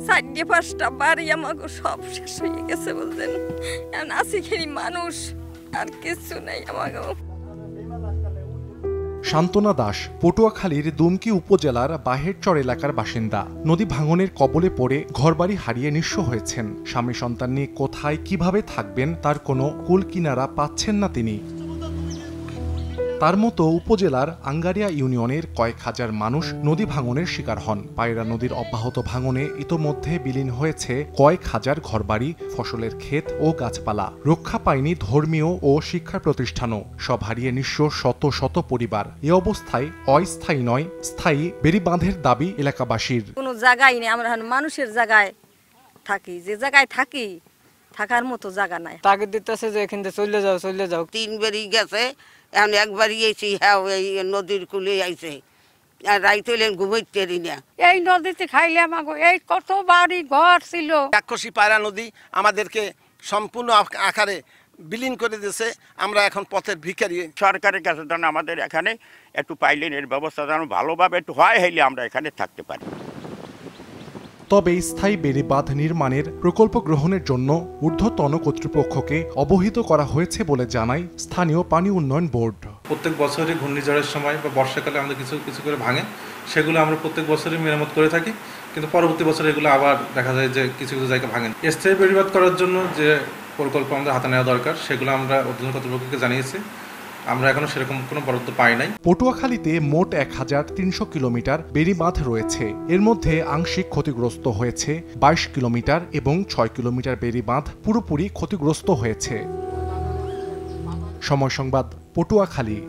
চারটে পাঁচটা বাড়ি আমাকে সব শেষ হয়ে গেছে বলতেন। এখন আছি খালি মানুষ, আর কিছু নেই আমাকে। শান্তনা দাস পটুয়াখালীর দুমকি উপজেলার বাহেরচর এলাকার বাসিন্দা। নদী ভাঙনের কবলে পড়ে ঘরবাড়ি হারিয়ে নিঃস্ব হয়েছেন। স্বামী সন্তান নিয়ে কোথায় কিভাবে থাকবেন তার কোনো কুল কিনারা পাচ্ছেন না তিনি। তার মতো উপজেলার আঙ্গারিয়া ইউনিয়নের কয়েক হাজার মানুষ নদী ভাঙনের শিকার হন। পায়রা নদীর অব্যাহত ভাঙনে ইতোমধ্যে বিলীন হয়েছে কয়েক হাজার ঘরবাড়ি, ফসলের ক্ষেত ও গাছপালা। রক্ষা পায়নি ধর্মীয় ও শিক্ষা প্রতিষ্ঠানও। সব হারিয়ে নিঃস্ব শত শত পরিবার। এ অবস্থায় অস্থায়ী নয়, স্থায়ী বেড়িবাঁধের দাবি এলাকাবাসীর। কোনো জায়গায় নেই, আমরা মানুষের জায়গায় থাকি, যে জায়গায় থাকি থাকার মতো জায়গা নাই। তাকে দিতেছে যে এখান থেকে চলে যাও চলে যাও। 3 বারই গেছে, এখন একবারই এসেছি। হ্যাঁ, এই নদীর কূলে আইছে, আর রাইতে ঘুমাইতে পারি না। এই নদীতে খাইলে আমাকে এই কত বাড়ি ঘর ছিল। রাক্ষসী পায়রা নদী আমাদেরকে সম্পূর্ণ আকারে বিলীন করে দিয়েছে। আমরা এখন পথের ভিখারি। সরকারের কাছে যেন আমাদের এখানে একটু পাইলিনের ব্যবস্থা যেন ভালোভাবে একটু হয়, হইলে আমরা এখানে থাকতে পারি। তবে স্থায়ী বেড়িবাঁধ নির্মাণের প্রকল্প গ্রহণের জন্য ঊর্ধ্বতন কর্তৃপক্ষকে অবহিত করা হয়েছে বলে জানায় স্থানীয় পানি উন্নয়ন বোর্ড। প্রত্যেক বছরই ঘূর্ণিঝড়ের সময় বা বর্ষাকালে আমাদের কিছু কিছু করে ভাঙে, সেগুলো আমরা প্রত্যেক বছরই মেরামত করে থাকি। কিন্তু পরবর্তী বছর এগুলো আবার দেখা যায় যে কিছু কিছু জায়গায় ভাঙেন। স্থায়ী বেড়িবাঁধ করার জন্য যে প্রকল্প আমাদের হাতে নেওয়া দরকার, সেগুলো আমরা ঊর্ধ্বতন কর্তৃপক্ষকে জানিয়েছি। আমরা এখনো সেরকম কোনো বরাদ্দ পাই নাই। পটুয়াখালীতে মোট 1300 কিলোমিটার বেড়িবাঁধ রয়েছে। এর মধ্যে আংশিক ক্ষতিগ্রস্ত হয়েছে 22 কিলোমিটার এবং 6 কিলোমিটার বেড়িবাঁধ পুরোপুরি ক্ষতিগ্রস্ত হয়েছে। সময় সংবাদ, পটুয়াখালী।